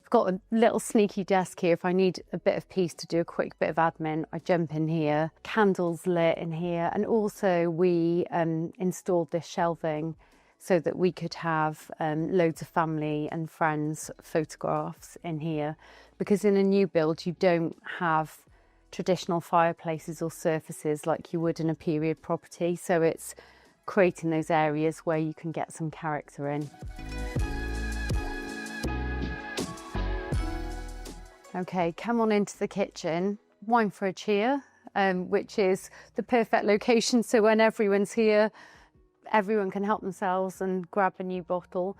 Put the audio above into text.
I've got a little sneaky desk here. If I need a bit of peace to do a quick bit of admin, I jump in here. Candles lit in here. And also we installed this shelving so that we could have loads of family and friends photographs in here. Because in a new build, you don't have traditional fireplaces or surfaces like you would in a period property. So it's creating those areas where you can get some character in. Okay, come on into the kitchen. Wine for a cheer, which is the perfect location. So when everyone's here, everyone can help themselves and grab a new bottle.